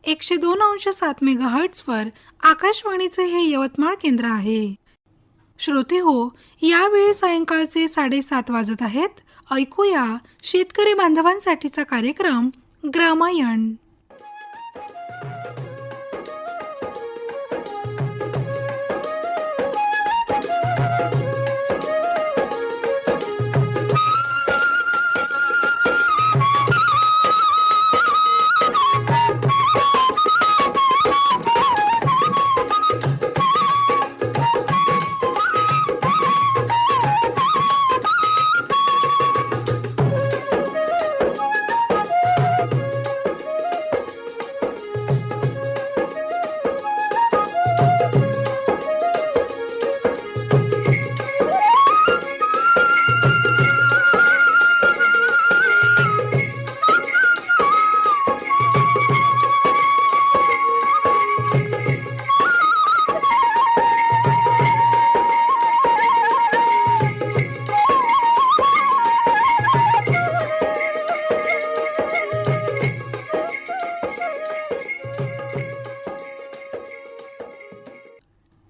102.7 मेगाहर्ट्झवर आकाशवाणीचे हे यवतमाळ केंद्र आहे. श्रोते हो, यावेळी सायंकाळचे 7:30 वाजत आहेत. ऐकूया शेतकरी बांधवांसाठीचा कार्यक्रम ग्रामायण.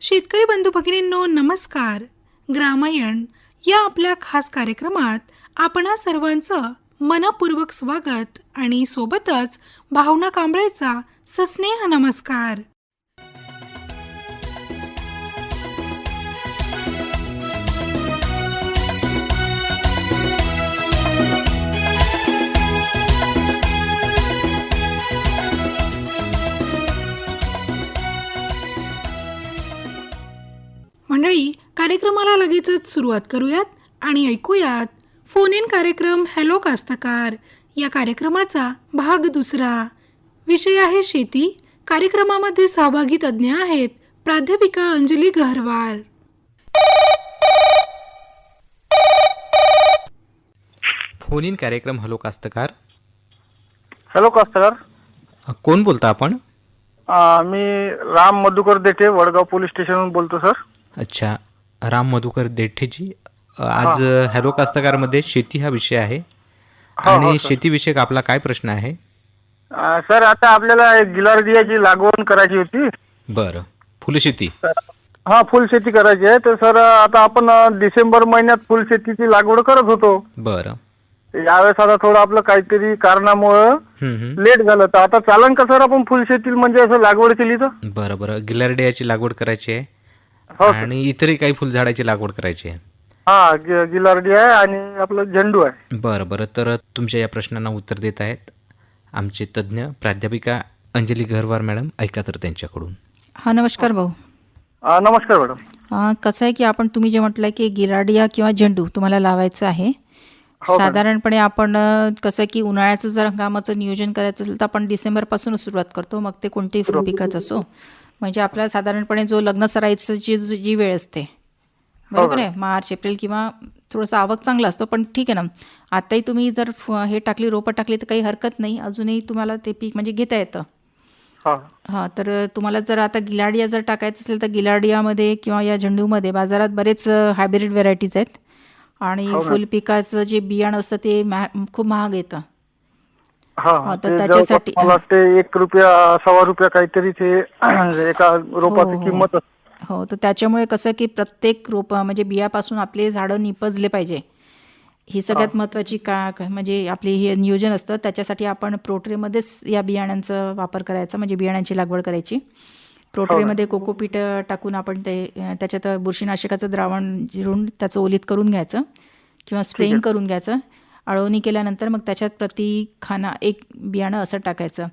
शेतकरी बंधू भगिनींनो, नमस्कार. ग्रामायण या आपल्या खास कार्यक्रमात आपणा सर्वांचं मनपूर्वक स्वागत आणि सोबतच भावना कांबळेचा सस्नेह नमस्कार. मंडळी, कार्यक्रमाला लगेचच सुरुवात करूयात आणि ऐकूयात फोन इन कार्यक्रम हॅलो कास्तकार या कार्यक्रमाचा भाग दुसरा. विषय आहे शेती. कार्यक्रमामध्ये सहभागी तज्ज्ञ आहेत प्राध्यापिका अंजली गहरवार. फोन इन कार्यक्रम हॅलो कास्तकार. हॅलो कास्तकार, कोण बोलता आपण? मी राम मधुकर देठे, वडगाव पोलीस स्टेशनवरून बोलतो सर. अच्छा, राम मधुकर देठेजी. आज हॅलो कास्तकारमध्ये शेती हा विषय आहे आणि शेतीविषयक आपला काय प्रश्न आहे? सर, आता आपल्याला गिलार्डियाची लागवड करायची होती. बरं, फुलशेती. हा, फुलशेती करायची आहे. तर सर, आता आपण डिसेंबर महिन्यात फुलशेतीची लागवड करत होतो. बरं. यावेळेस आता थोडं आपलं काहीतरी कारणामुळं लेट झालं. तर आता चालन का सर आपण फुलशेती म्हणजे असं लागवड केली तर? बरं बरं, गिलार्डियाची लागवड करायची आहे आणि इतरही काही फुलझाडाची लागवड करायची आहे. हा, गिलार्डिया आहे आणि आपलं झेंडू आहे. बरं बरं, तर तुमच्या या प्रश्नांना उत्तर देत आहेत आमचे तज्ज्ञ प्राध्यापिका अंजली गहरवार मॅडम. ऐका तर त्यांच्याकडून. हा, नमस्कार भाऊ. नमस्कार मॅडम. कसं आहे की तुम्ही जे म्हटलं की गिलार्डिया किंवा झेंडू तुम्हाला लावायचं आहे. साधारणपणे आपण कसं की उन्हाळ्याचं जर हंगामाचं नियोजन करायचं असेल तर आपण डिसेंबरपासूनच सुरुवात करतो, मग ते कोणतेही फुल पिकाचं असो. म्हणजे आपल्याला साधारणपणे जो लग्न सराईचं जी वेळ असते, बरोबर आहे, मार्च एप्रिल किंवा थोडंसं आवक चांगला असतो. पण ठीक आहे ना, आताही तुम्ही जर हे टाकली, रोपं टाकली तर काही हरकत नाही, अजूनही तुम्हाला ते पीक म्हणजे घेता येतं. हां, तर तुम्हाला जर आता गिलार्डिया जर टाकायचं असेल तर गिलार्डियामध्ये किंवा या झेंडूमध्ये बाजारात बरेच हायब्रिड व्हेरायटीज आहेत आणि फुल पिकाचं जे बियाणं असतं ते खूप महाग येतं. तर त्याच्यासाठी मला वाटते ₹1 ₹1.25 काहीतरी ते एका रोपाची किंमत असते. हो, तर त्याच्यामुळे कसं की प्रत्येक रोप म्हणजे बियापासून आपले झाडं निपजले पाहिजे, ही सगळ्यात महत्त्वाची म्हणजे आपली हे नियोजन असतं. त्याच्यासाठी आपण प्रोट्रेमध्येच या बियाण्यांचा वापर करायचा, म्हणजे बियाण्यांची लागवड करायची. प्रोट्रेमध्ये कोकोपीट टाकून आपण त्याच्यात बुरशीनाशकाचं द्रावण जिरून त्याचं ओलीत करून घ्यायचं किंवा स्प्रेइंग करून घ्यायचं. अळवणी केल्यानंतर मग त्याच्यात प्रति खाना एक बियाणं असं टाकायचं.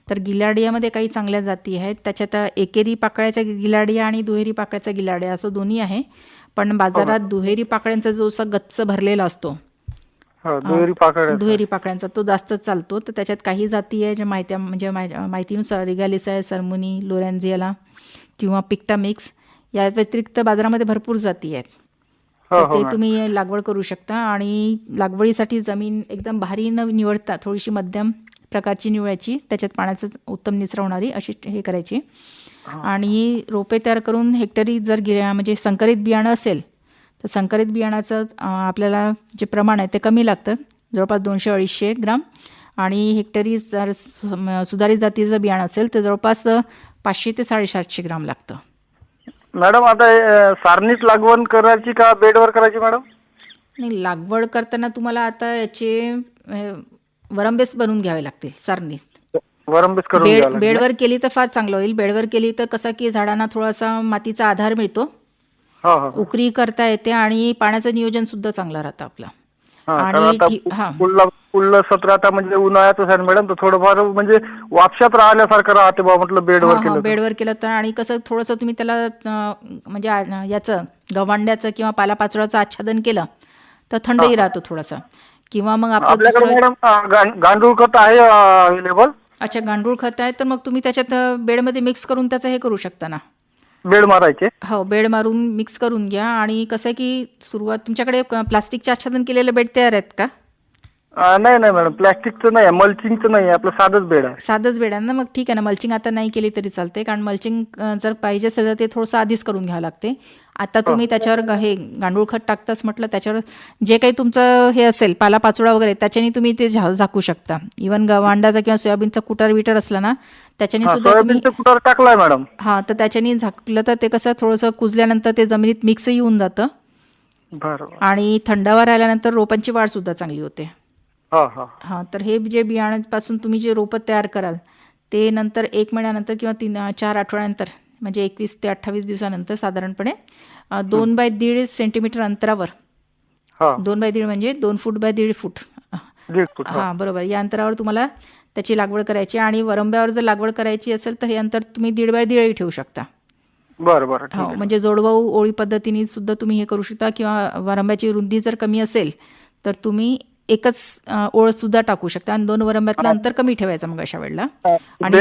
तर गिलार्डियामध्ये काही चांगल्या जाती आहेत. त्याच्यात एकेरी पाकळ्याच्या गिलार्डिया आणि दुहेरी पाकळ्याचा गिलार्डिया असं दोन्ही आहे. पण बाजारात दुहेरी पाकळ्यांचा जो असा गच्च भरलेला असतो, दुहेरी पाकळ्यांचा, तो जास्त चालतो. तर त्याच्यात काही जाती आहे ज्या माहितीनुसार रिगालिस आहे, सरमुनी, लोरेन्झियाला किंवा पिक्टा मिक्स, या व्यतिरिक्त बाजारामध्ये भरपूर जाती आहेत. ते तुम्ही लागवड करू शकता. आणि लागवडीसाठी जमीन एकदम भारी न निवडता थोडीशी मध्यम प्रकारची निवडायची, त्याच्यात पाण्याचं उत्तम निचरा होणारी अशी हे करायची. आणि रोपे तयार करून हेक्टरी जर म्हणजे संकरित बियाणं असेल तर संकरित बियाणाचं आपल्याला जे प्रमाण आहे ते कमी लागतं, जवळपास 200-250 ग्राम. आणि हेक्टरी जर सुधारित जातीचं बियाणं असेल तर जवळपास 500 ते 750 ग्राम लागतं. मॅडम आता सारणीत लागवड करायची का बेडवर करायची मॅडम? नाही, लागवड करताना तुम्हाला आता याचे वरंबेस बनवून घ्यावे लागतील सारणीत. वरंबीस करून घ्यावं लागेल. बेडवर केली तर फार चांगलं होईल. बेडवर केली तर कसं की झाडांना थोडासा मातीचा आधार मिळतो, हा हा उकरी करता येते आणि पाण्याचं नियोजन सुद्धा चांगलं राहतं आपलं. हा, कारण आणि आता हां पुढलं सत्र आता म्हणजे उन्हाळ्यातच आहे मॅडम, तर थोडंफार म्हणजे वापशात राहिल्यासारखं राहते बा म्हटलं बेडवर हां केलं तर. बेडवर केलं तर. आणि कसं थोडंसं तुम्ही त्याला म्हणजे याचं गवांड्याचं किंवा पालापाचोळ्याचं आच्छादन केलं तर थंडही राहतो थोडासा. किंवा मग आपलं आपल्याकडे दुसरं मॅडम गांडूळ खत आहे अवेलेबल? अच्छा, गांडूळ खत आहे तर मग तुम्ही त्याच्यात बेडमध्ये मिक्स करून त्याचं हे करू शकता ना. बेड मारायचे? हो, बेड मारून मिक्स करून घ्या. आणि कसं आहे की सुरुवात तुमच्याकडे प्लास्टिकचे आच्छादन केलेले बेड तयार आहेत का? नाही नाही मॅडम, प्लॅस्टिकचं नाही, मल्चिंगचं नाही, आपलं साधंच बेड आहे. साधंच बेड आहे ना, मग ठीक आहे ना. मल्चिंग आता नाही केली तरी चालते, कारण मल्चिंग जर पाहिजे असेल तर ते थोडंसं आधीच करून घ्यावं लागते. आता तुम्ही त्याच्यावर हे गांडूळ खत टाकताच म्हटलं, त्याच्यावर जे काही तुमचं हे असेल पालापाचोळा वगैरे त्याच्याने तुम्ही ते झाकू शकता. इवन गव्हांडाचा किंवा सोयाबीनचा कुटार विटर असला ना त्याच्याने सुद्धा तुम्ही सोयाबीनचं कुटार टाकलाय मॅडम. हां, तर त्याच्याने झाकलं तर ते कसं थोडंसं कुजल्यानंतर ते जमिनीत मिक्सही होऊन जातं बरोबर. आणि थंडावा राहिल्यानंतर रोपांची वाढ सुद्धा चांगली होते. हा हा हां, तर हे जे बियाण्यापासून तुम्ही जे रोपं तयार कराल ते नंतर 1 महिन्यानंतर किंवा 4 आठवड्यानंतर म्हणजे 21 ते 28 दिवसानंतर साधारणपणे 2 बाय 1.5 सेंटीमीटर अंतरावर, हा 2 बाय 1.5 म्हणजे 2 फूट बाय 1.5 फूट, 1.5 फूट. हा हां बरोबर, या अंतरावर तुम्हाला त्याची लागवड करायची. आणि वरंब्यावर जर लागवड करायची असेल तर हे अंतर तुम्ही 1.5 बाय 1.5 ठेवू शकता. बरं बरं ठीक हो, आहे. म्हणजे जोडवाऊ ओळी पद्धतीने सुद्धा तुम्ही हे करू शकता. किंवा वरंब्याची रुंदी जर कमी असेल तर तुम्ही एकच ओळ सुद्धा टाकू शकता आणि 2 वरंब्यातलं अंतर कमी ठेवायचं मग अशा वेळेला. आणि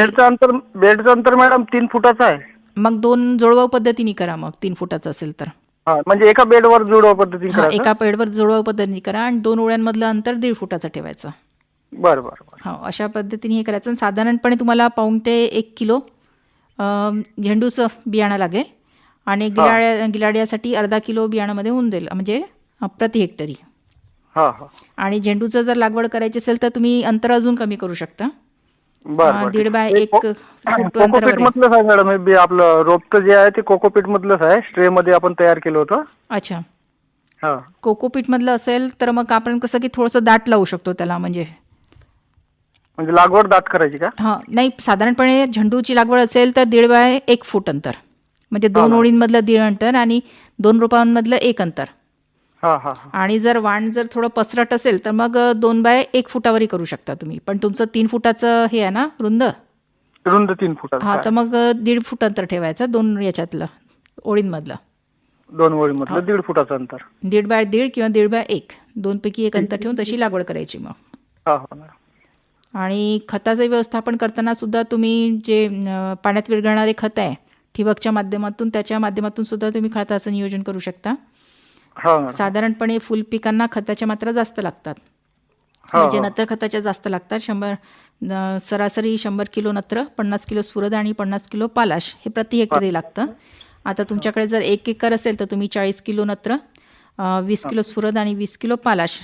बेडचं अंतर मॅडम 3 फुटाचं आहे. मग 2 जोडवाऊ पद्धतीने करा मग 3 फुटाचं असेल तर. हा म्हणजे एका बेडवर जुडवा पद्धतीने हां, करायचं? एका पेडवर जोडवाऊ पद्धतीने करा आणि 2 ओळ्यांमधलं अंतर 1.5 फुटाचं ठेवायचं. बरं बरं बरं. हो, अशा पद्धतीने हे करायचं. आणि साधारणपणे तुम्हाला 1 ते 1 किलो झेंडूचं बियाणं लागेल आणि गिलाड्यासाठी अर्धा किलो बियाणामध्ये होऊन जाईल, म्हणजे प्रति हेक्टरी. हा हा आणि झेंडूचं जर लागवड करायची असेल तर तुम्ही अंतर अजून कमी करू शकता. बरं 1.5 बाय 1 फूट कोकोपीट अंतरावर आहे. मधलंच आहे मॅडम, हे आपलं रोपचं जे आहे ते कोकोपीट मधलंच आहे, स्ट्रे मध्ये आपण तयार केलं होतं. अच्छा, हा कोकोपीटमधलं असेल तर मग आपण कसं की थोडंसं दाट लावू शकतो त्याला. म्हणजे लागवड दाट करायची का? हां, नाही, साधारणपणे झेंडूची लागवड असेल तर 1.5 बाय 1 फूट अंतर, म्हणजे 2 ओळींमधलं 1.5 अंतर आणि 2 रोपांमधलं 1 अंतर. हा हा हा आणि जर वाण जर थोडं पसरट असेल तर मग 2 बाय 1 फुटावरही करू शकता तुम्ही. पण तुमचं 3 फुटाचं हे आहे ना रुंद, रुंद 3 फुटाचं हां, आहे. तर मग 1.5 फूट अंतर ठेवायचं 2 याच्यातलं ओळींमधलं. 2 ओळीमधलं 1.5 फुटाचं अंतर. 1.5 बाय 1.5 किंवा 1.5 बाय 1 दोनपैकी एक अंतर ठेवून तशी लागवड करायची मग. हा हा मॅडम. आणि खताचं व्यवस्थापन करताना सुद्धा तुम्ही जे पाण्यात विरघळणारे खत आहे ठिबकच्या माध्यमातून, त्याच्या माध्यमातून सुद्धा तुम्ही खताचं नियोजन करू शकता. हा मॅडम. साधारणपणे फुलपिकांना खताच्या मात्रा जास्त लागतात, हा, म्हणजे हा. नत्र खताच्या जास्त लागतात. सरासरी 100 किलो नत्र, 50 किलो स्फुरद आणि 50 किलो पालाश हे प्रति हेक्टरी लागतं. आता तुमच्याकडे जर 1 एकर असेल तर तुम्ही 40 किलो नत्र, 20 किलो स्फुरद आणि 20 किलो पालाश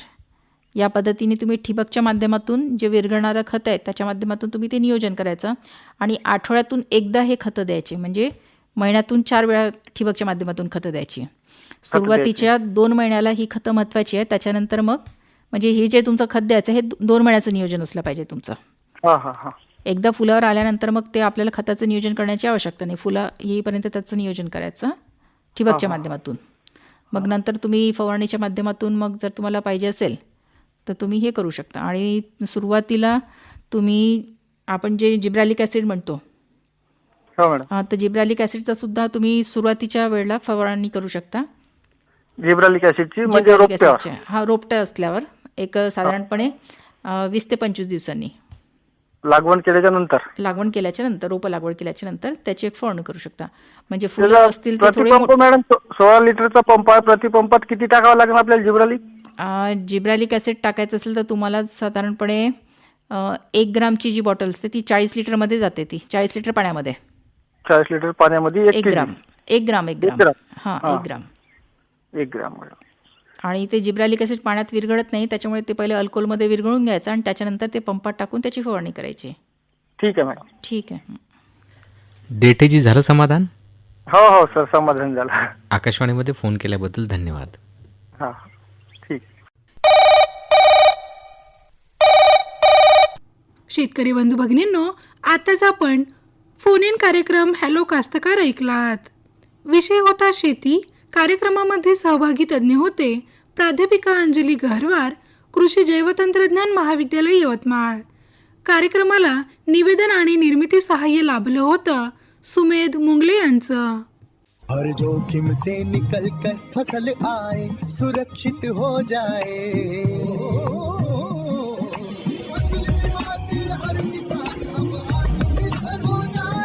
या पद्धतीने तुम्ही ठिबकच्या माध्यमातून जे विरघळणारं खत आहे त्याच्या माध्यमातून तुम्ही ते नियोजन करायचं. आणि आठवड्यातून एकदा हे खतं द्यायचे, म्हणजे महिन्यातून 4 वेळा ठिबकच्या माध्यमातून खतं द्यायची. सुरुवातीच्या 2 महिन्याला ही खतं महत्त्वाची आहे. त्याच्यानंतर मग म्हणजे हे जे तुमचं खत द्यायचं हे 2 महिन्याचं नियोजन असलं पाहिजे तुमचं. हा हा हा एकदा फुलावर आल्यानंतर मग ते आपल्याला खताचं नियोजन करण्याची आवश्यकता नाही. फुलं येईपर्यंत त्याचं नियोजन करायचं ठिबकच्या माध्यमातून. मग नंतर तुम्ही फवारणीच्या माध्यमातून मग जर तुम्हाला पाहिजे असेल तर तुम्ही हे करू शकता. आणि सुरुवातीला तुम्ही आपण जे जिब्रॅलिक ॲसिड म्हणतो, हा मॅडम. तर जिब्रॅलिक ॲसिडचा सुद्धा तुम्ही सुरुवातीच्या वेळेला फवारणी करू शकता. जिब्रालिक ऍसिडची म्हणजे जिब्रॅलिक रोपट्यावर? ॲसिडच्या, हा रोपट्या असल्यावर एक साधारणपणे 20 ते 25 दिवसांनी लागवड केल्याच्या नंतर? लागवड केल्याच्या नंतर, रोपं लागवड केल्याच्या नंतर त्याची एक फवारणी करू शकता. म्हणजे फुलं असतील तर थोडे प्रतिपंप मॅडम 16 लिटरचा पंप आहे, प्रतिपंपात किती टाकावं लागेल आपल्याला जिब्रालिक? जिब्रॅलिक ॲसिड टाकायचं असेल तर तुम्हाला साधारणपणे 1 ग्रामची जी बॉटल असते ती 40 लिटरमध्ये जाते. ती 40 लिटर पाण्यामध्ये 40 लिटर पाण्यामध्ये 1 ग्राम. 1 ग्राम. ग्राम. हां, हा. 1 ग्राम. 1 ग्राम मॅडम. आणि ते जिब्रालिक ॲसिड पाण्यात विरघळत नाही, त्याच्यामुळे ते पहिले अल्कोहोलमध्ये विरघळून घ्यायचं आणि त्याच्यानंतर ते पंपात टाकून त्याची फवारणी करायची. ठीक आहे मॅडम. ठीक आहे. देठेजी, झालं समाधान? हो हो सर, समाधान झालं. आकाशवाणीमध्ये फोन केल्याबद्दल धन्यवाद. हा ठीक. शेतकरी बंधू भगिनींनो, आताच आपण फोन इन कार्यक्रम हॅलो कास्तकार ऐकलात. विषय होता शेती. कार्यक्रमामध्ये सहभागी तज्ज्ञ होते प्राध्यापिका अंजली गहरवार, कृषी जैवतंत्रज्ञान महाविद्यालय यवतमाळ. कार्यक्रमाला निवेदन आणि निर्मिती सहाय्य लाभलं होतं सुमेध मुंगले यांचं. हर जोखिम से निकल कर फसल आए, सुरक्षित हो जाए, फसल बीमा से हर किसान अब आत्मनिर्भर हो जाए।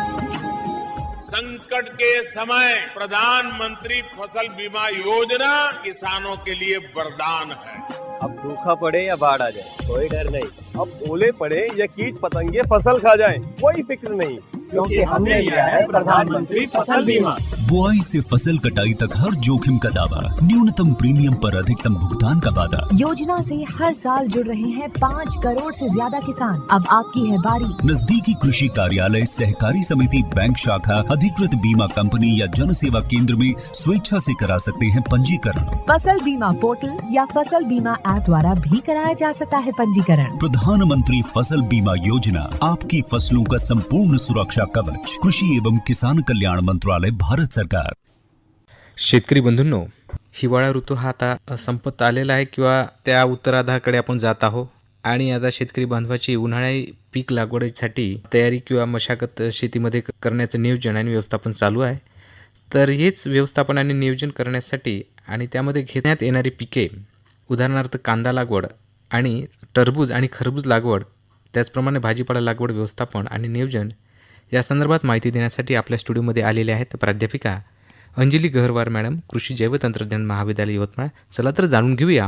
संकट के समय प्रधानमंत्री फसल बीमा योजना किसानों के लिए वरदान है। अब सूखा पड़े या बाढ़ आ जाए कोई डर नहीं, अब ओले पड़े या कीट पतंगे फसल खा जाए कोई फिक्र नहीं, क्योंकि हमने लिया है प्रधानमंत्री फसल बीमा। बुआई से फसल कटाई तक हर जोखिम का दावा, न्यूनतम प्रीमियम पर अधिकतम भुगतान का वादा। योजना से हर साल जुड़ रहे हैं 5 करोड़ से ज्यादा किसान। अब आपकी है बारी। नजदीकी कृषि कार्यालय, सहकारी समिति, बैंक शाखा, अधिकृत बीमा कंपनी या जन सेवा केंद्र में स्वेच्छा से करा सकते हैं पंजीकरण। फसल बीमा पोर्टल या फसल बीमा ऐप द्वारा भी कराया जा सकता है पंजीकरण। प्रधानमंत्री फसल बीमा योजना, आपकी फसलों का संपूर्ण सुरक्षा कवच। कृषि एवं किसान कल्याण मंत्रालय, भारत सरकार. शेतकरी बंधूंनो, हिवाळा ऋतू हा आता संपत आलेला आहे किंवा त्या उत्तरार्धाकडे आपण जात आहोत आणि आता शेतकरी बांधवाची उन्हाळी पीक लागवडीसाठी तयारी किंवा मशागत शेतीमध्ये करण्याचं नियोजन आणि व्यवस्थापन चालू आहे. तर हेच व्यवस्थापन आणि नियोजन करण्यासाठी आणि त्यामध्ये घेण्यात येणारी पिके, उदाहरणार्थ कांदा लागवड आणि टरबूज आणि खरबूज लागवड, त्याचप्रमाणे भाजीपाला लागवड व्यवस्थापन आणि नियोजन या संदर्भात माहिती देण्यासाठी आपल्या स्टुडिओमध्ये आलेले आहेत प्राध्यापिका अंजली गहरवार मॅडम, कृषी जैवतंत्रज्ञान महाविद्यालय यवतमाळ. चला तर जाणून घेऊया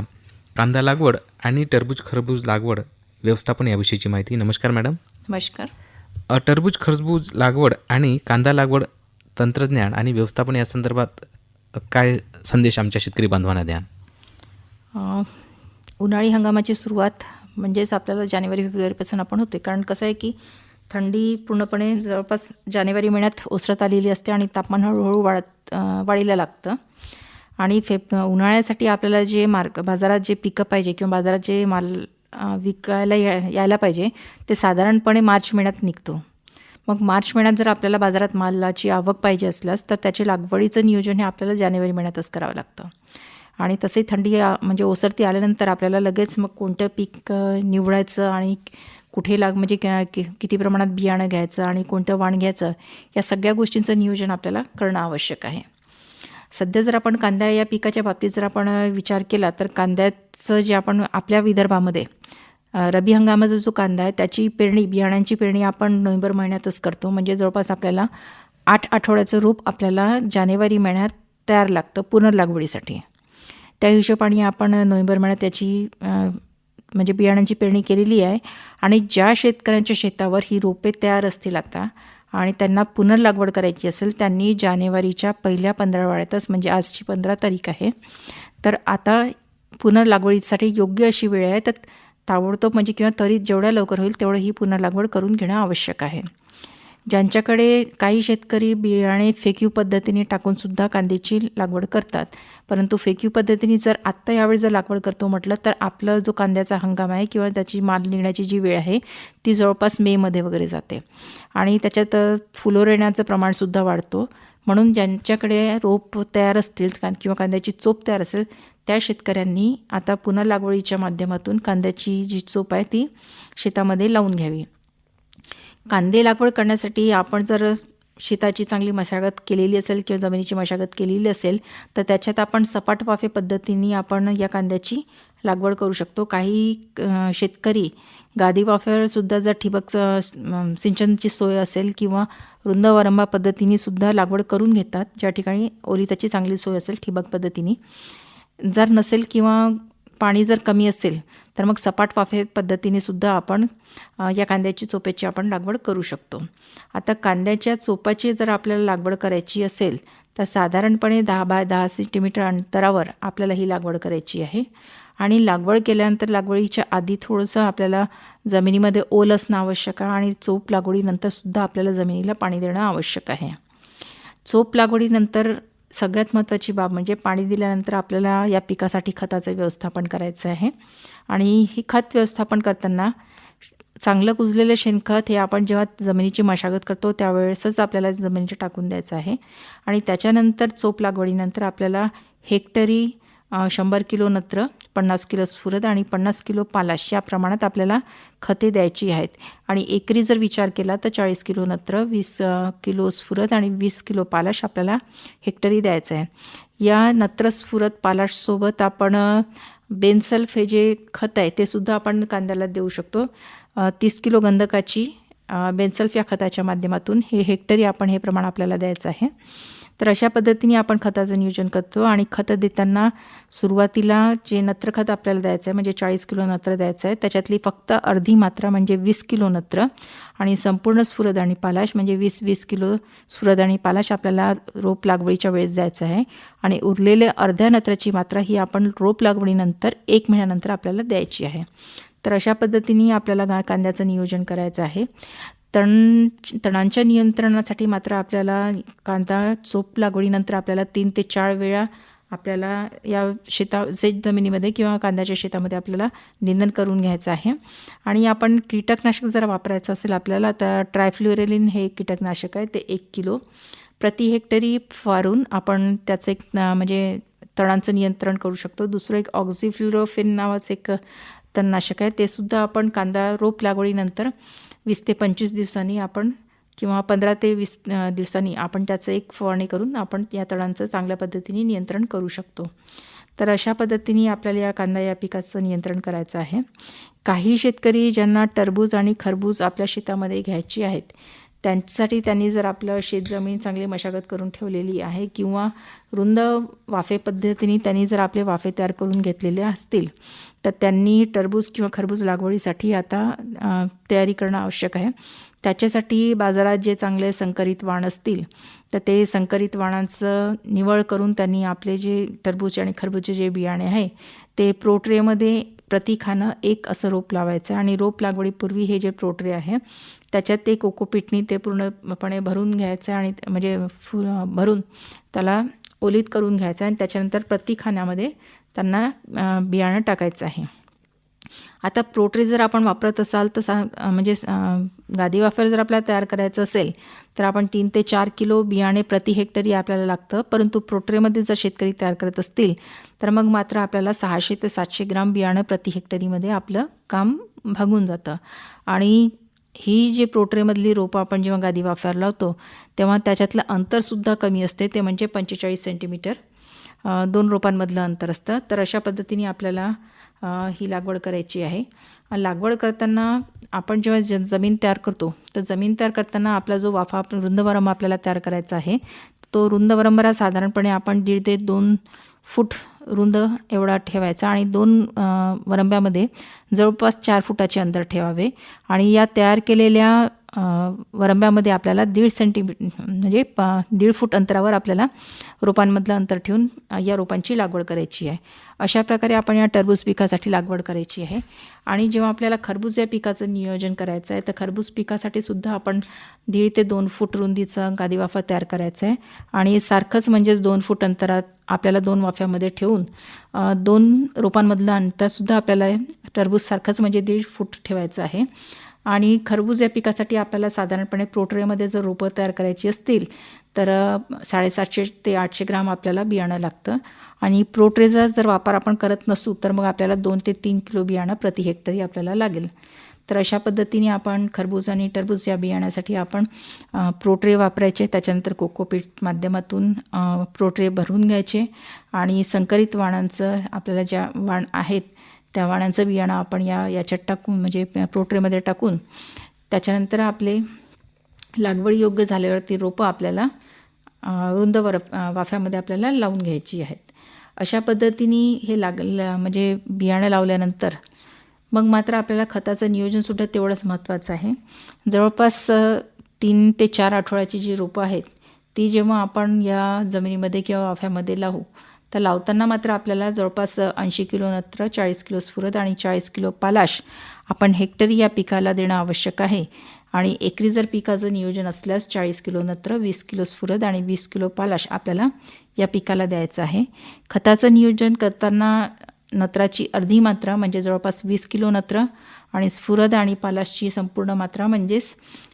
कांदा लागवड आणि टरबूज खरबूज लागवड व्यवस्थापन याविषयीची माहिती. नमस्कार मॅडम. नमस्कार. टरबूज खरबूज लागवड आणि कांदा लागवड तंत्रज्ञान आणि व्यवस्थापन या संदर्भात काय संदेश आमच्या शेतकरी बांधवांना द्या? उन्हाळी हंगामाची सुरुवात म्हणजेच आपल्याला जानेवारी फेब्रुवारीपासून आपण होते, कारण कसं आहे की थंडी पूर्णपणे जवळपास जानेवारी महिन्यात ओसरत आलेली असते आणि तापमान हळूहळू वाढीला लागतं. आणि उन्हाळ्यासाठी आपल्याला जे बाजारात जे पिकं पाहिजे किंवा बाजारात जे माल विकायला यायला पाहिजे ते साधारणपणे मार्च महिन्यात निघतो. मग मार्च महिन्यात जर आपल्याला बाजारात मालाची आवक पाहिजे असल्यास तर त्याचे लागवडीचं नियोजन हे आपल्याला जानेवारी महिन्यातच करावं लागतं. आणि तसे थंडी म्हणजे ओसरती आल्यानंतर आपल्याला लगेच मग कोणतं पीक निवडायचं आणि कुठे म्हणजे किती प्रमाणात बियाणं घ्यायचं आणि कोणतं वाण घ्यायचं, या सगळ्या गोष्टींचं नियोजन आपल्याला करणं आवश्यक आहे. सध्या जर आपण कांदा या पिकाच्या बाबतीत जर आपण विचार केला तर कांद्याचं जे आपण आपल्या विदर्भामध्ये रब्बी हंगामाचा जो कांदा आहे त्याची पेरणी, बियाण्यांची पेरणी आपण नोव्हेंबर महिन्यातच करतो. म्हणजे जवळपास आपल्याला 8 आठवड्याचं रोप आपल्याला जानेवारी महिन्यात तयार लागतं पुनर्लागवडीसाठी. त्या हिशोबाने आपण नोव्हेंबर महिन्यात त्याची म्हणजे बियाण्यांची पेरणी केलेली आहे. आणि ज्या शेतकऱ्यांच्या शेतावर ही रोपे तयार असतील आता आणि त्यांना पुनर्लागवड करायची असेल, त्यांनी जानेवारीच्या पहिल्या 15 म्हणजे आजची 15 तारीख आहे, तर आता पुनर्लागवडीसाठी योग्य अशी वेळ आहे. तर ताबडतोब म्हणजे किंवा त्वरित जेवढ्या लवकर होईल तेवढं ही पुनर्लागवड करून घेणं आवश्यक आहे. ज्यांच्याकडे काही शेतकरी बियाणे फेक्यू पद्धतीने टाकूनसुद्धा कांद्याची लागवड करतात, परंतु फेक्यू पद्धतीने जर आत्ता यावेळी जर लागवड करतो म्हटलं तर आपलं जो कांद्याचा हंगाम आहे किंवा त्याची माल निघण्याची जी वेळ आहे ती जवळपास मेमध्ये वगैरे जाते आणि त्याच्यात फुलोर येण्याचं प्रमाणसुद्धा वाढतो. म्हणून ज्यांच्याकडे रोप तयार असतील किंवा कांद्याची चोप तयार असेल त्या शेतकऱ्यांनी आता पुन्हा लागवडीच्या माध्यमातून कांद्याची जी चोप आहे ती शेतामध्ये लावून घ्यावी. कांदे लागवड करण्यासाठी आपण जर शेताची चांगली मशागत केलेली असेल किंवा जमिनीची मशागत केलेली असेल तर त्याच्यात आपण सपाट वाफे पद्धतीने आपण या कांद्याची लागवड करू शकतो. काही शेतकरी गादी वाफ्यावरसुद्धा जर ठिबक सिंचनची सोय असेल किंवा रुंद वारंबा पद्धतीने सुद्धा लागवड करून घेतात, ज्या ठिकाणी ओलिताची चांगली सोय असेल ठिबक पद्धतीने. जर नसेल किंवा पाणी जर कमी असेल तर मग सपाट वाफे पद्धतीने सुद्धा आपण या कांद्याची चोपाची आपण लागवड करू शकतो. आता कांद्याच्या चोपाची जर आपल्याला लागवड करायची असेल तर साधारणपणे 10 बाय 10 सेंटीमीटर अंतरावर आपल्याला ही लागवड करायची आहे. आणि लागवड केल्यानंतर लागवडीच्या आधी थोडंसं आपल्याला जमिनीमध्ये ओल असणं आवश्यक आहे आणि चोप लागवडीनंतरसुद्धा आपल्याला जमिनीला पाणी देणं आवश्यक आहे. चोप लागवडीनंतर सगळ्यात महत्त्वाची बाब म्हणजे पाणी दिल्यानंतर आपल्याला या पिकासाठी खताचं व्यवस्थापन करायचं आहे. आणि ही खत व्यवस्थापन करताना चांगलं कुजलेलं शेणखत हे आपण जेव्हा जमिनीची मशागत करतो त्यावेळेसच आपल्याला जमिनीत टाकून द्यायचं आहे. आणि त्याच्यानंतर चोप लागवडीनंतर आपल्याला हेक्टरी 100 किलो नत्र, 50 किलो स्फुरद आणि 50 किलो पालाश या प्रमाणात आपल्याला खते द्यायची आहेत. आणि एकरी जर विचार केला तर 40 किलो नत्र, 20 किलो स्फुरद आणि 20 किलो पालाश आपल्याला हेक्टरी द्यायचं आहे. या नत्र, स्फुरद, पालाशसोबत आपण बेनसल्फ हे जे खत आहे ते सुद्धा आपण कांद्याला देऊ शकतो. 30 किलो गंधकाची बेनसल्फ या खताच्या माध्यमातून हे हेक्टरी आपण हे प्रमाण आपल्याला द्यायचं आहे. तर अशा पद्धतीने आपण खताचं नियोजन करतो. आणि खतं देताना सुरुवातीला जे नत्रखत आपल्याला द्यायचं आहे म्हणजे 40 किलो नत्र द्यायचं आहे त्याच्यातली फक्त अर्धी मात्रा म्हणजे 20 किलो नत्र आणि संपूर्ण स्फुरद आणि पालाश म्हणजे 20 किलो स्फुरद आणि पालाश आपल्याला रोप लागवडीच्या वेळेस द्यायचं आहे. आणि उरलेले अर्ध्या नत्राची मात्रा ही आपण रोप लागवडीनंतर 1 महिन्यानंतर आपल्याला द्यायची आहे. तर अशा पद्धतीने आपल्याला कांद्याचं नियोजन करायचं आहे. तणांच्या नियंत्रणासाठी मात्र आपल्याला कांदा चोप लागवडीनंतर आपल्याला 3 ते 4 वेळा आपल्याला या शेत जमिनीमध्ये किंवा कांद्याच्या शेतामध्ये आपल्याला निंदन करून घ्यायचं आहे. आणि आपण कीटकनाशक जर वापरायचं असेल आपल्याला तर ट्रायफ्लोरेलिन हे कीटकनाशक आहे ते 1 किलो प्रति हेक्टरी फवारून आपण त्याचं एक म्हणजे तणांचं नियंत्रण करू शकतो. दुसरं एक ऑक्झिफ्लोरोफिन नावाचं एक तणनाशक आहे ते सुद्धा आपण कांदा रोप लागवडीनंतर 20 ते 25 दिवसांनी आपण किंवा 15 ते 20 दिवसांनी आपण त्याचं एक फवारणी करून आपण या तणांचं चांगल्या पद्धतीने नियंत्रण करू शकतो. तर अशा पद्धतीने आपल्याला या कांदा या पिकाचं नियंत्रण करायचं आहे. काही शेतकरी ज्यांना टरबूज आणि खरबूज आपल्या शेतामध्ये घ्यायची आहेत त्यांच्यासाठी त्यांनी जर आपलं शेतजमीन चांगली मशागत करून ठेवलेली आहे किंवा रुंद वाफे पद्धतीने त्यांनी जर आपले वाफे तयार करून घेतलेले असतील तर त्यांनी टरबूज किंवा खरबूज लागवडीसाठी आता तयारी करणं आवश्यक आहे. त्याच्यासाठी बाजारात जे चांगले संकरित वाण असतील तर ते संकरित वाणांचं निवड करून त्यांनी आपले जे टरबूज आणि खरबूजचे जे बियाणे आहे ते प्रोट्रेमध्ये प्रति खाणं 1 असं रोप लावायचं. आणि रोप लागवडीपूर्वी हे जे प्रोट्रे आहे त्याच्यात ते कोकोपीटनी ते पूर्णपणे भरून घ्यायचं आणि म्हणजे भरून त्याला ओलीत करून घ्यायचं आणि त्याच्यानंतर प्रति खाण्यामध्ये त्यांना बियाणं टाकायचं आहे. आता प्रोट्रे जर आपण वापरत असाल तर म्हणजे गादी वाफर जर आपल्याला तयार करायचं असेल तर आपण 3 ते 4 किलो बियाणे प्रति हेक्टरी आपल्याला लागतं. परंतु प्रोट्रेमध्ये जर शेतकरी तयार करत असतील तर मग मात्र आपल्याला 600 ते 700 ग्राम बियाणं प्रति हेक्टरीमध्ये आपलं काम भागून जातं. आणि ही जी प्रोट्रेमधली रोपं आपण जेव्हा गादी वाफर लावतो तेव्हा त्याच्यातलं अंतरसुद्धा कमी असते ते म्हणजे 45 सेंटीमीटर 2 रोपांमधलं अंतर असतं. तर अशा पद्धतीने आपल्याला ही लागवड करायची आहे. लागवड करताना आपण जेव्हा जमीन तयार करतो तर जमीन तयार करताना आपला जो वाफा रुंद वरंबा आपल्याला तयार करायचा आहे तो रुंद वरंबा साधारणपणे आपण 1.5 ते 2 फूट रुंद एवढा ठेवायचा आणि 2 वरंब्यामध्ये जवळपास 4 फुटाचे अंतर ठेवावे. आणि या तयार केलेल्या वरंब्यामध्ये आपल्याला 1.5 सेंटीमीटर म्हणजे 1.5 फूट अंतरावर आपल्याला रोपांमधलं अंतर ठेवून या रोपांची लागवड करायची आहे. अशा प्रकारे आपण या टरबूज पिकासाठी लागवड करायची आहे. आणि जेव्हा आपल्याला खरबूज या पिकाचं नियोजन करायचं आहे तर खरबूज पिकासाठी सुद्धा आपण 1.5 ते 2 फूट रुंदीचं गादी वाफा तयार करायचं आहे. आणि सारखंच म्हणजेच 2 फूट अंतरात आपल्याला 2 वाफ्यामध्ये ठेवून 2 रोपांमधलं अंतरसुद्धा आपल्याला टरबूज सारखंच म्हणजे 1.5 फूट ठेवायचं आहे. आणि खरबूज या पिकासाठी आपल्याला साधारणपणे प्रोट्रेमध्ये जर रोपं तयार करायची असतील तर 750 ते 800 ग्राम आपल्याला बियाणं लागतं. आणि प्रोट्रेचा जर वापर आपण करत नसू तर मग आपल्याला 2 ते 3 किलो बियाणं प्रति हेक्टरी आपल्याला लागेल. तर अशा पद्धतीने आपण खरबूज आणि टरबूज या बियाण्यासाठी आपण प्रोट्रे वापरायचे. त्याच्यानंतर कोकोपीट माध्यमातून प्रोट्रे भरून घ्यायचे आणि संकरित वाणांचं आपल्याला ज्या वाण आहेत त्या वाणांचं बियाणं आपण याच्यात टाकून म्हणजे प्रोट्रेमध्ये टाकून त्याच्यानंतर आपले लागवड योग्य झाल्यावर ती रोपं आपल्याला रुंद वाफ्यामध्ये आपल्याला लावून घ्यायची आहेत. अशा पद्धतीने हे म्हणजे बियाणं लावल्यानंतर मग मात्र आपल्याला खताचं नियोजनसुद्धा तेवढंच महत्त्वाचं आहे. जवळपास 3 ते 4 आठवड्याची जी रोपं आहेत ती जेव्हा आपण या जमिनीमध्ये किंवा वाफ्यामध्ये लावू तर लावताना मात्र आपल्याला जवळपास 80 किलो नत्र, 40 किलो स्फुरद आणि 40 किलो पालाश आपण हेक्टरी या पिकाला देणं आवश्यक आहे. आणि एकरी जर पिकाचं नियोजन असल्यास 40 किलो नत्र, 20 किलो स्फुरद आणि 20 किलो पालाश आपल्याला या पिकाला द्यायचं आहे. खताचं नियोजन करताना नत्राची अर्धी मात्रा म्हणजे जवळपास 20 किलो नत्र आणि स्फुरद आणि पालाशची संपूर्ण मात्रा म्हणजेच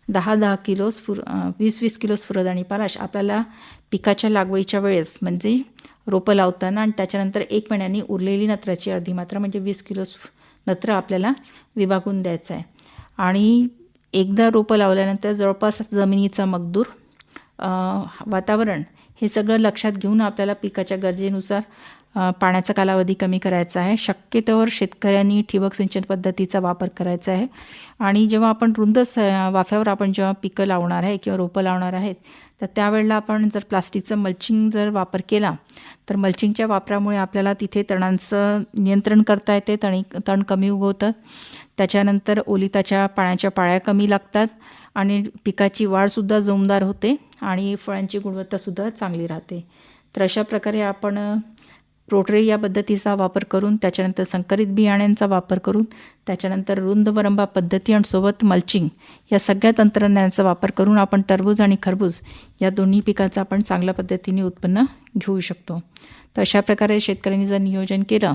10 किलो 20 किलो स्फुरद आणि पालाश आपल्याला पिकाच्या लागवडीच्या वेळेस म्हणजे रोपं लावताना आणि त्याच्यानंतर 1 महिन्यानी उरलेली नत्राची अर्धी मात्रा म्हणजे 20 किलो नत्र आपल्याला विभागून द्यायचं आहे. आणि एकदा रोपं लावल्यानंतर जवळपास जमिनीचा मगदूर, वातावरण हे सगळं लक्षात घेऊन आपल्याला पिकाच्या गरजेनुसार पाण्याचा कालावधी कमी करायचा आहे. शक्यतोवर शेतकऱ्यांनी ठिबक सिंचन पद्धतीचा वापर करायचा आहे. आणि जेव्हा आपण रुंद वाफ्यावर आपण जेव्हा पिकं लावणार आहे किंवा रोपं लावणार आहेत तर त्यावेळेला आपण जर प्लास्टिकचं मल्चिंग जर वापर केला तर मल्चिंगच्या वापरामुळे आपल्याला तिथे तणांचं नियंत्रण करता येते, तण कमी उगवतं. त्याच्यानंतर ओलिताच्या पाण्याच्या पाळ्या कमी लागतात आणि पिकाची वाढसुद्धा जोमदार होते आणि फळांची गुणवत्तासुद्धा चांगली राहते. तर अशा प्रकारे आपण रोटरी या पद्धतीचा वापर करून, त्याच्यानंतर संकरित बियाण्यांचा वापर करून, त्याच्यानंतर रुंद वरंबा पद्धती आणि सोबत मल्चिंग या सगळ्या तंत्रज्ञानाचा वापर करून आपण टरबूज आणि खरबूज या दोन्ही पिकाचं आपण चांगल्या पद्धतीने उत्पन्न घेऊ शकतो. तर अशा प्रकारे शेतकऱ्यांनी जर नियोजन केलं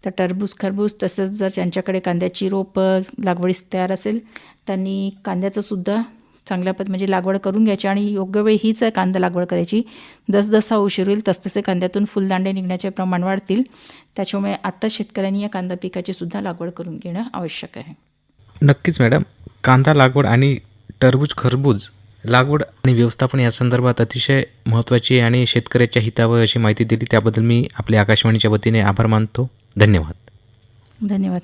तर टरबूज, खरबूज तसंच जर ज्यांच्याकडे कांद्याची रोपं लागवडीस तयार असेल त्यांनी कांद्याचंसुद्धा चांगल्या म्हणजे लागवड करून घ्यायची आणि योग्य वेळी हीच कांदा लागवड करायची. जसजसा उशीर होईल तसतसे कांद्यातून फुलदांडे निघण्याचे प्रमाण वाढतील. त्याच्यामुळे आत्ता शेतकऱ्यांनी या कांदा पिकाची सुद्धा लागवड करून घेणं आवश्यक आहे. नक्कीच मॅडम, कांदा लागवड आणि टरबूज खरबूज लागवड आणि व्यवस्थापन या संदर्भात अतिशय महत्त्वाची आणि शेतकऱ्याच्या हितावर अशी माहिती दिली त्याबद्दल मी आपल्या आकाशवाणीच्या वतीने आभार मानतो. धन्यवाद. धन्यवाद.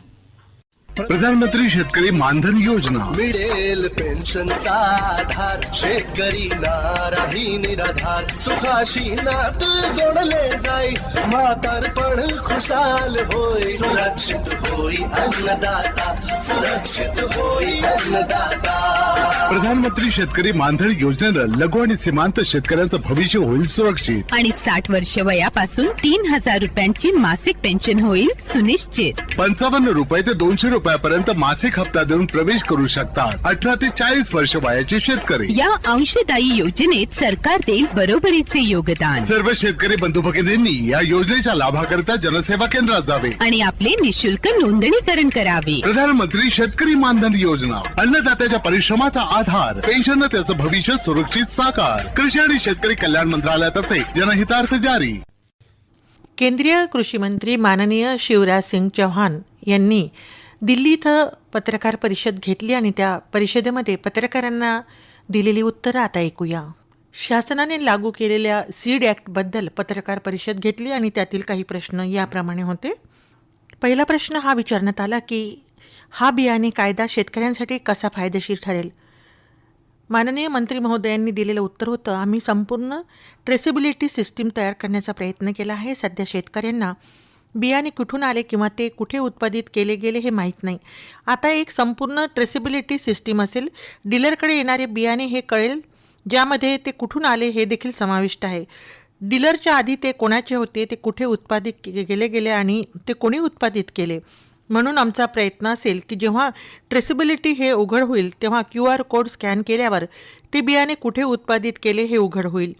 प्रधानमंत्री शेतकरी मानधन योजना मिळेल पेन्शनचा आधार, शेतकरी नाराही निराधार, सुखाशी नात जोडले जाई, म्हातारपण खुशाल होई, सुरक्षित होई अन्नदाता, सुरक्षित होई अन्नदाता. प्रधानमंत्री शेतकरी मानधन योजनेनं लघु आणि सीमांत शेतकऱ्यांचं भविष्य होईल सुरक्षित आणि 60 वर्ष वयापासून 3,000 रुपयांची मासिक पेन्शन होईल सुनिश्चित. 55 रुपये ते 200 रुपयापर्यंत मासिक हप्ता देऊन प्रवेश करू शकतात 18 ते 40 वर्ष वयाचे शेतकरी. या अंशदायी योजनेत सरकार देईल बरोबरीचे योगदान. सर्व शेतकरी बंधू भगिनींनी या योजनेच्या लाभाकरिता जनसेवा केंद्रात जावे आणि आपले निशुल्क नोंदणीकरण करावे. प्रधानमंत्री शेतकरी मानधन योजना, अन्नदात्याच्या परिश्रमाचा आधार, पेन्शननं त्याचं भविष्य सुरक्षित साकार. कृषी आणि शेतकरी कल्याण मंत्रालयातर्फे जनहितार्थ जारी. केंद्रीय कृषी मंत्री माननीय शिवराज सिंग चौहान यांनी दिल्ली इथं पत्रकार परिषद घेतली आणि त्या परिषदेमध्ये पत्रकारांना दिलेली उत्तरं आता ऐकूया. शासनाने लागू केलेल्या सीड ॲक्टबद्दल पत्रकार परिषद घेतली आणि त्यातील काही प्रश्न याप्रमाणे होते. पहिला प्रश्न हा विचारण्यात आला की हा बियाणे कायदा शेतकऱ्यांसाठी कसा फायदेशीर ठरेल. माननीय मंत्री महोदयांनी दिलेलं उत्तर होतं, आम्ही संपूर्ण ट्रेसेबिलिटी सिस्टीम तयार करण्याचा प्रयत्न केला आहे. सध्या शेतकऱ्यांना बियाणे कुठून आले किंवा ते कुठे उत्पादित केले गेले हे माहीत नाही. आता एक संपूर्ण ट्रेसेबिलिटी सिस्टीम असेल. डीलरकडे येणारे बियाणे हे कळेल, ज्यामध्ये ते कुठून आले हे देखील समाविष्ट आहे. डीलरच्या आधी ते कोणाचे होते, ते कुठे उत्पादित गेले आणि ते कोणी उत्पादित केले. म्हणून आमचा प्रयत्न असेल की जेव्हा ट्रेसेबिलिटी हे उघड होईल तेव्हा QR कोड स्कॅन केल्यावर ते बियाणे कुठे उत्पादित केले हे उघड होईल.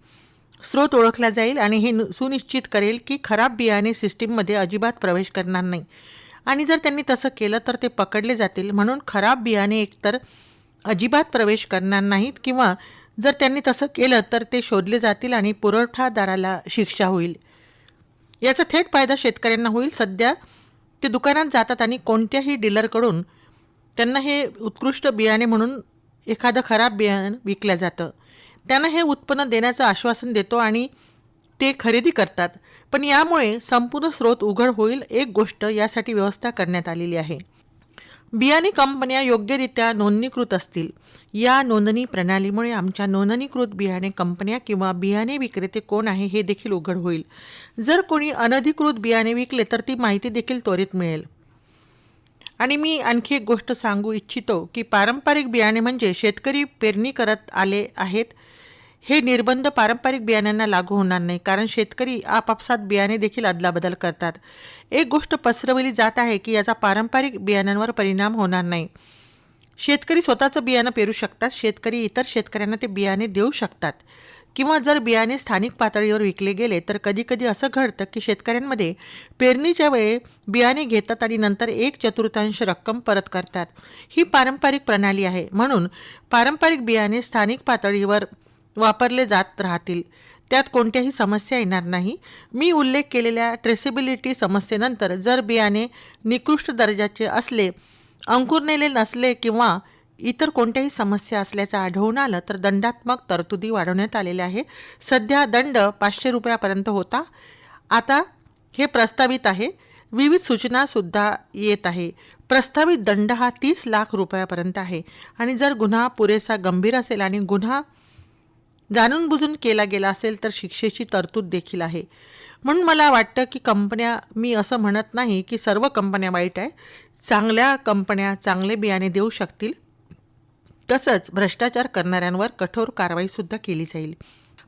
स्रोत ओळखला जाईल आणि हे सुनिश्चित करेल की खराब बियाणे सिस्टीममध्ये अजिबात प्रवेश करणार नाही. आणि जर त्यांनी तसं केलं तर ते पकडले जातील. म्हणून खराब बियाणे एकतर अजिबात प्रवेश करणार नाहीत किंवा जर त्यांनी तसं केलं तर ते शोधले जातील आणि पुरवठादाराला शिक्षा होईल. याचा थेट फायदा शेतकऱ्यांना होईल. सध्या ते दुकानात जातात आणि कोणत्याही डीलरकडून त्यांना हे उत्कृष्ट बियाणे म्हणून एखादं खराब बियाणं विकलं जातं. त्यांना हे उत्पन्न देण्याचं आश्वासन देतो आणि ते खरेदी करतात. पण यामुळे संपूर्ण स्रोत उघड होईल. एक गोष्ट यासाठी व्यवस्था करण्यात आलेली आहे. बियाणे कंपन्या योग्यरित्या नोंदणीकृत असतील. या नोंदणी प्रणालीमुळे आमच्या नोंदणीकृत बियाणे कंपन्या किंवा बियाणे विक्रेते कोण आहे हे देखील उघड होईल. जर कोणी अनधिकृत बियाणे विकले तर ती माहिती देखील त्वरित मिळेल. आणि मी आणखी एक गोष्ट सांगू इच्छितो की पारंपरिक बियाणे म्हणजे शेतकरी पेरणी करत आले आहेत हे निर्बंध पारंपरिक बियाण्यांना लागू होणार नाही, कारण शेतकरी आपापसात बियाणे देखील अदलाबदल करतात. एक गोष्ट पसरवली जात आहे की याचा पारंपरिक बियाण्यांवर परिणाम होणार नाही. शेतकरी स्वतःचं बियाणं पेरू शकतात, शेतकरी इतर शेतकऱ्यांना ते बियाणे देऊ शकतात, किंवा जर बियाणे स्थानिक पातळीवर विकले गेले तर कधीकधी असं घडतं की शेतकऱ्यांमध्ये पेरणीच्या वेळी बियाणे घेतात आणि नंतर 1/4 रक्कम परत करतात. ही पारंपरिक प्रणाली आहे, म्हणून पारंपरिक बियाणे स्थानिक पातळीवर वापरले जात राहतील, त्यात कोणत्याही समस्या येणार नाही. मी उल्लेख केलेल्या ट्रेसेबिलिटी समस्येनंतर जर बियाणे निकृष्ट दर्जाचे असले, अंकुरलेले नसले किंवा इतर कोणत्याही समस्या असल्याचं आढळून आलं तर दंडात्मक तरतुदी वाढवण्यात आलेल्या आहे. सध्या दंड 500 रुपयापर्यंत होता, आता हे प्रस्तावित आहे. विविध सूचनासुद्धा येत आहे. प्रस्तावित दंड हा 30 लाख रुपयापर्यंत आहे. आणि जर गुन्हा पुरेसा गंभीर असेल आणि गुन्हा जाणून बुजून केला गेला असेल तर शिक्षेची तरतूद देखील आहे. म्हणून मला वाटतं की कंपन्या, मी असं म्हणत नाही की सर्व कंपन्या वाईट आहे, चांगल्या कंपन्या चांगले बियाणे देऊ शकतील, तसंच भ्रष्टाचार करणाऱ्यांवर कठोर कारवाईसुद्धा केली जाईल.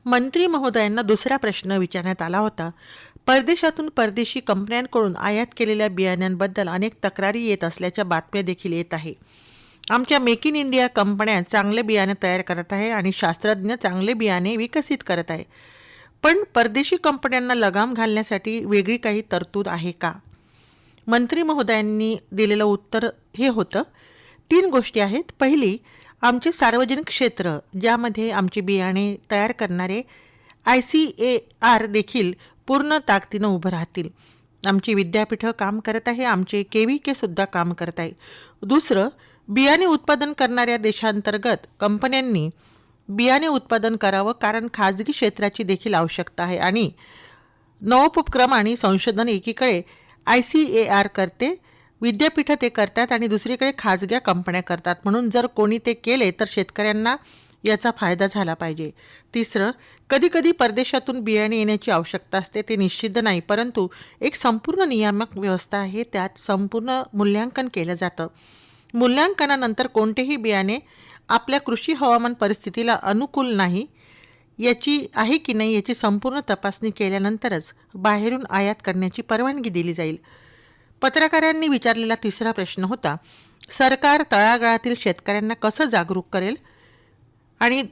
मंत्री महोदयांना दुसरा प्रश्न विचारण्यात आला होता. परदेशातून परदेशी कंपन्यांकडून आयात केलेल्या बियाण्यांबद्दल अनेक तक्रारी येत असल्याच्या बातम्या देखील येत आहे. आमच्या मेक इन इंडिया कंपन्या चांगले बियाणे तयार करत आहे आणि शास्त्रज्ञ चांगले बियाणे विकसित करत आहे, पण परदेशी कंपन्यांना लगाम घालण्यासाठी वेगळी काही तरतूद आहे का? मंत्री महोदयांनी दिलेलं उत्तर हे होतं, 3 गोष्टी आहेत. पहिली, आमचे सार्वजनिक क्षेत्र ज्यामध्ये आमचे बियाणे तयार करणारे ICAR देखील पूर्ण ताकदीनं उभं राहतील. आमची विद्यापीठं काम करत आहे, आमचे KVK सुद्धा काम करत आहे. दुसरं, बियाणे उत्पादन करणाऱ्या देशांतर्गत कंपन्यांनी बियाणे उत्पादन करावं, कारण खाजगी क्षेत्राची देखील आवश्यकता आहे आणि नवोपक्रम आणि संशोधन एकीकडे ICAR करते, विद्यापीठं ते करतात आणि दुसरीकडे खाजग्या कंपन्या करतात. म्हणून जर कोणी ते केले तर शेतकऱ्यांना याचा फायदा झाला पाहिजे. तिसरं, कधीकधी परदेशातून बियाणे येण्याची आवश्यकता असते, ते निश्चित नाही, परंतु एक संपूर्ण नियामक व्यवस्था आहे, त्यात संपूर्ण मूल्यांकन केलं जातं. मूल्यांकनानंतर कोणतेही बियाणे आपल्या कृषी हवामान परिस्थितीला अनुकूल नाही याची आहे की नाही याची संपूर्ण तपासणी केल्यानंतरच बाहेरून आयात करण्याची परवानगी दिली जाईल. पत्रकारांनी विचारलेला तिसरा प्रश्न होता, सरकार तळागाळातील शेतकऱ्यांना कसं जागरूक करेल? आणि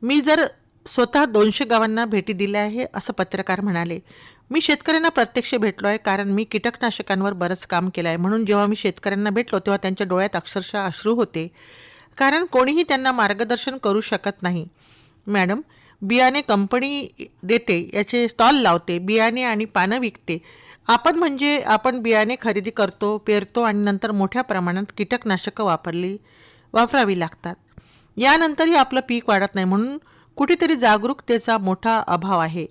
मी जर स्वतः 200 गावांना भेटी दिल्या आहे असं पत्रकार म्हणाले. मी शेतकऱ्यांना प्रत्यक्ष भेटलो आहे, कारण मी कीटकनाशकांवर बरंच काम केलं आहे. म्हणून जेव्हा मी शेतकऱ्यांना भेटलो तेव्हा त्यांच्या डोळ्यात अक्षरशः अश्रू होते, कारण कोणीही त्यांना मार्गदर्शन करू शकत नाही. मॅडम, बियाणे कंपनी देते, याचे स्टॉल लावते, बियाणे आणि पानं विकते. आपण बियाणे खरेदी करतो, पेरतो आणि नंतर मोठ्या प्रमाणात कीटकनाशकं वापरावी लागतात. यानंतरही आपलं पीक वाढत नाही, म्हणून कुठेतरी जागरूकतेचा मोठा अभाव आहे.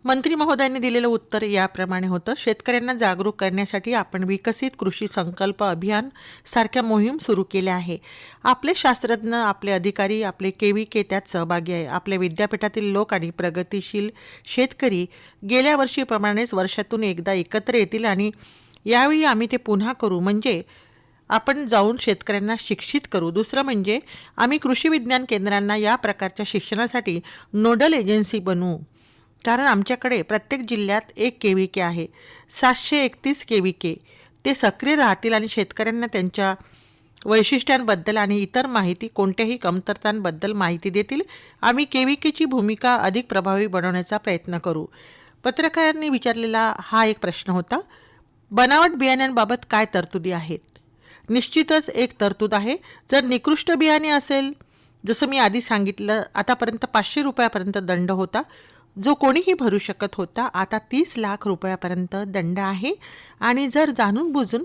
मंत्री महोदयांनी दिलेलं उत्तर याप्रमाणे होतं, शेतकऱ्यांना जागरूक करण्यासाठी आपण विकसित कृषी संकल्प अभियान सारख्या मोहीम सुरू केल्या आहे. आपले शास्त्रज्ञ, आपले अधिकारी, आपले KVK त्यात सहभागी आहे. आपल्या विद्यापीठातील लोक आणि प्रगतिशील शेतकरी गेल्या वर्षीप्रमाणेच वर्षातून एकदा एकत्र येतील आणि यावेळी आम्ही ते पुन्हा करू, म्हणजे आपण जाऊन शेतकऱ्यांना शिक्षित करू. दुसरं म्हणजे आम्ही कृषी विज्ञान केंद्रांना या प्रकारच्या शिक्षणासाठी नोडल एजन्सी बनवू, कारण आमच्याकडे प्रत्येक जिल्ह्यात 1 KVK आहे, 731 KVK. ते सक्रिय राहतील आणि शेतकऱ्यांना त्यांच्या वैशिष्ट्यांबद्दल आणि इतर माहिती, कोणत्याही कमतरतांबद्दल माहिती देतील. आम्ही KVKची भूमिका अधिक प्रभावी बनवण्याचा प्रयत्न करू. पत्रकारांनी विचारलेला हा एक प्रश्न होता, बनावट बियाण्यांबाबत काय तरतुदी आहेत? निश्चितच एक तरतूद आहे. जर निकृष्ट बियाणे असेल, जसं मी आधी सांगितलं, आतापर्यंत 500 रुपयापर्यंत दंड होता, जो कोणीही भरू शकत होता. आता 30 लाख रुपयापर्यंत दंड आहे. आणि जर जाणून बुजून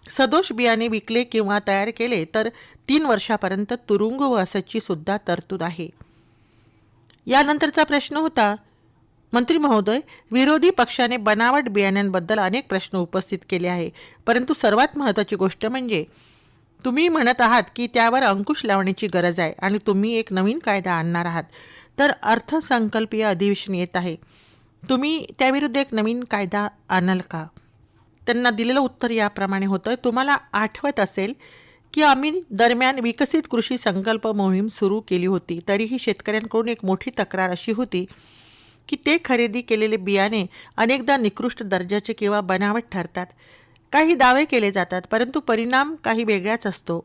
सदोष बियाणे विकले किंवा तयार केले तर 3 वर्षापर्यंत तुरुंगवासाची सुद्धा तरतूद आहे. यानंतरचा प्रश्न होता, मंत्री महोदय, विरोधी पक्षाने बनावट बियाण्यांबद्दल अनेक प्रश्न उपस्थित केले आहे, परंतु सर्वात महत्त्वाची गोष्ट म्हणजे तुम्ही म्हणत आहात की त्यावर अंकुश लावण्याची गरज आहे आणि तुम्ही एक नवीन कायदा आणणार आहात. तर अर्थसंकल्पीय अधिवेशन येत आहे, तुम्ही त्याविरुद्ध एक नवीन कायदा आणाल का? त्यांना दिलेलं उत्तर याप्रमाणे होतं. तुम्हाला आठवत असेल की आम्ही दरम्यान विकसित कृषी संकल्प मोहीम सुरू केली होती. तरीही शेतकऱ्यांकडून एक मोठी तक्रार अशी होती की ते खरेदी केलेले बियाणे अनेकदा निकृष्ट दर्जाचे किंवा बनावट ठरतात. काही दावे केले जातात, परंतु परिणाम काही वेगळाच असतो.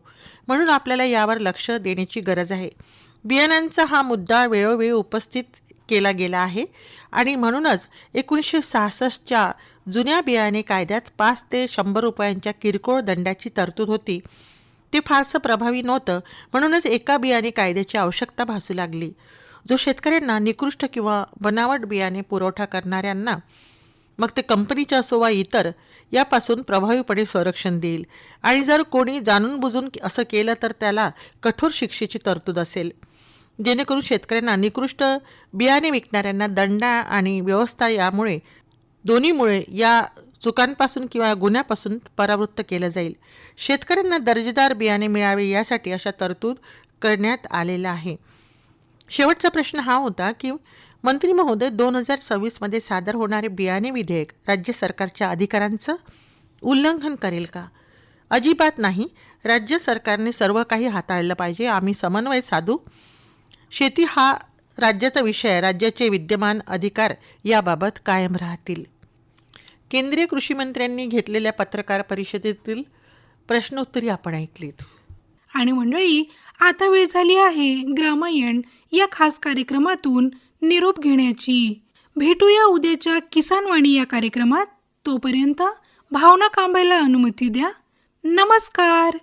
म्हणून आपल्याला यावर लक्ष देण्याची गरज आहे. बियाण्यांचा हा मुद्दा वेळोवेळी उपस्थित केला गेला आहे आणि म्हणूनच 1966च्या जुन्या बियाणे कायद्यात 5 ते 100 रुपयांच्या किरकोळ दंडाची तरतूद होती. ते फारसं प्रभावी नव्हतं, म्हणूनच एका बियाणे कायद्याची आवश्यकता भासू लागली, जो शेतकऱ्यांना निकृष्ट किंवा बनावट बियाणे पुरवठा करणाऱ्यांना, मग ते कंपनीच्या असो वा इतर, यापासून प्रभावीपणे संरक्षण देईल. आणि जर कोणी जाणून बुजून असं केलं तर त्याला कठोर शिक्षेची तरतूद असेल, जेणेकरून शेतकऱ्यांना निकृष्ट बियाणे विकणाऱ्यांना दंड आणि व्यवस्था यामुळे दोन्हीमुळे या चुकांपासून किंवा गुन्ह्यापासून परावृत्त केलं जाईल. शेतकऱ्यांना दर्जेदार बियाणे मिळावे यासाठी अशा तरतूद करण्यात आलेला आहे. शेवटचा प्रश्न हा होता की मंत्री महोदय, 2026मध्ये सादर होणारे बियाणे विधेयक राज्य सरकारच्या अधिकारांचं उल्लंघन करेल का? अजिबात नाही. राज्य सरकारने सर्व काही हाताळलं पाहिजे. आम्ही समन्वय साधू. शेती हा राज्याचा विषय आहे. राज्याचे विद्यमान अधिकार याबाबत कायम राहतील. केंद्रीय कृषी मंत्र्यांनी घेतलेल्या पत्रकार परिषदेतील प्रश्नोत्तरी आपण ऐकलीत. आणि मंडळी, आता वेळ झाली आहे ग्रामायण या खास कार्यक्रमातून निरोप घेण्याची. भेटूया उद्याच्या किसानवाणी या कार्यक्रमात. तोपर्यंत भावना कांबायला अनुमती द्या. नमस्कार.